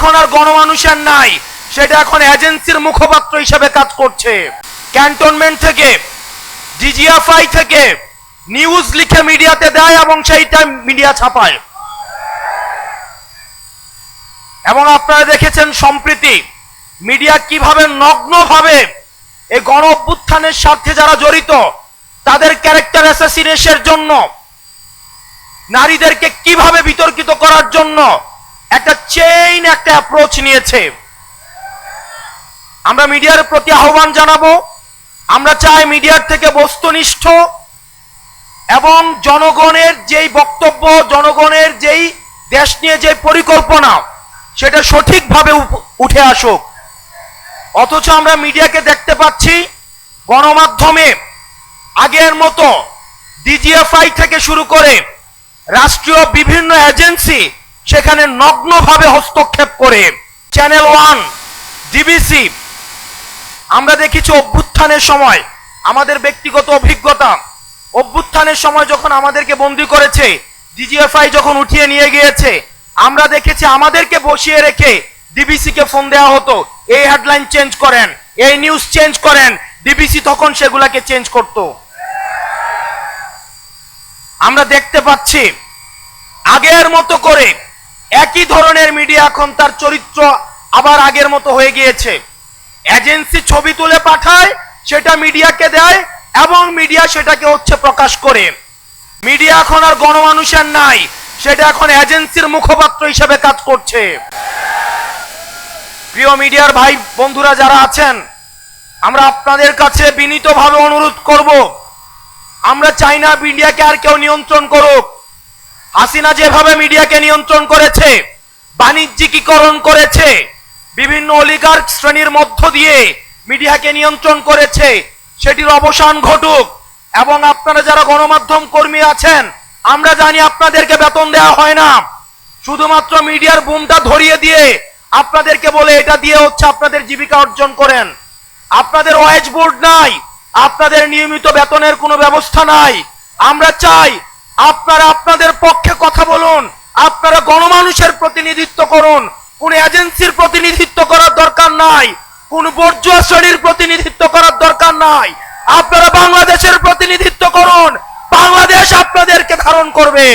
এখন আর গণমানুষের নাই, সেটা এখন এজেন্সির মুখপাত্র হিসেবে কাজ করছে। ক্যান্টনমেন্ট থেকে, ডিজিএফআই থেকে নিউজ লিখে মিডিয়াতে দেয় এবং সেইটা মিডিয়া ছাপায়। এবং আপনারা দেখেছেন সম্প্রতি মিডিয়া কিভাবে নগ্নভাবে এই গণ অভ্যুত্থানের স্বার্থে যারা জড়িত তাদের ক্যারেক্টার অ্যাসাসিনেশনের জন্য, নারীদেরকে কিভাবে বিতর্কিত করার জন্য একটা চেইন, একটা অ্যাপ্রোচ নিয়েছে। আমরা মিডিয়ার প্রতি আহ্বান জানাবো। আমরা চাই মিডিয়ার থেকে বস্তুনিষ্ঠ এবং জনগণের যেই বক্তব্য, জনগণের যেই দেশ নিয়ে যে পরিকল্পনা, সেটা সঠিকভাবে উঠে আসুক। অথচ আমরা মিডিয়াকে দেখতে পাচ্ছি গণমাধ্যমে আগের মতো ডিজিএফআই থেকে শুরু করে রাষ্ট্রীয় বিভিন্ন এজেন্সি সেখানে নগ্নভাবে হস্তক্ষেপ করে। চ্যানেল 1, ডিবিসি, আমরা দেখেছি অভ্যুত্থানের সময় আমাদের ব্যক্তিগত অভিজ্ঞতা, অভ্যুত্থানের সময় যখন আমাদেরকে বন্দী করেছে, ডিজিএফআই যখন উঠিয়ে নিয়ে গিয়েছে, আমরা দেখেছি আমাদেরকে বসিয়ে রেখে ডিবিসি কে ফোন দেওয়া হতো, এই হেডলাইন চেঞ্জ করেন, এই নিউজ চেঞ্জ করেন। ডিবিসি তখন সেগুলাকে চেঞ্জ করত। আমরা দেখতে পাচ্ছি আগের মতো করে একই ধরনের মিডিয়া এখন তার চরিত্র আবার আগের মতো হয়ে গিয়েছে। এজেন্সি ছবি তুলে পাঠায়, সেটা মিডিয়াকে দেয় এবং মিডিয়া সেটাকে প্রকাশ করে। মিডিয়া এখন আর গণমানুষের নাই, সেটা এখন এজেন্সির মুখপাত্র হিসেবে কাজ করছে। প্রিয় মিডিয়ার ভাই বন্ধুরা যারা আছেন, আমরা আপনাদের কাছে বিনীতভাবে অনুরোধ করব, আমরা চাই না মিডিয়াকে আর কেউ নিয়ন্ত্রণ করুক। হাসিনা যেভাবে মিডিয়াকে নিয়ন্ত্রণ করেছে, বাণিজ্যিকীকরণ করেছে, বিভিন্ন অলিগার্ক শ্রেণীর মধ্য দিয়ে মিডিয়াকে নিয়ন্ত্রণ করেছে, সেটির অবসান ঘটুক। এবং আপনারা যারা গণমাধ্যম কর্মী আছেন, আমরা জানি আপনাদেরকে বেতন দেওয়া হয় না, শুধুমাত্র মিডিয়ার বুমটা ধরিয়ে দিয়ে আপনাদেরকে বলে এটা দিয়ে আপনাদের জীবিকা অর্জন করেন। আপনাদের ওয়েজ বোর্ড নাই, আপনাদের নিয়মিত বেতনের কোনো ব্যবস্থা নাই। আমরা চাই আপনারা আপনাদের পক্ষে কথা বলুন, আপনারা গণমানুষের প্রতিনিধিত্ব করুন। কোন এজেন্সির প্রতিনিধিত্ব করার দরকার নাই, কোন বর্জ্য শ্রেণীর প্রতিনিধিত্ব করার দরকার নাই। আপনারা বাংলাদেশের প্রতিনিধিত্ব করুন, বাংলাদেশ আপনাদেরকে ধারণ করবে।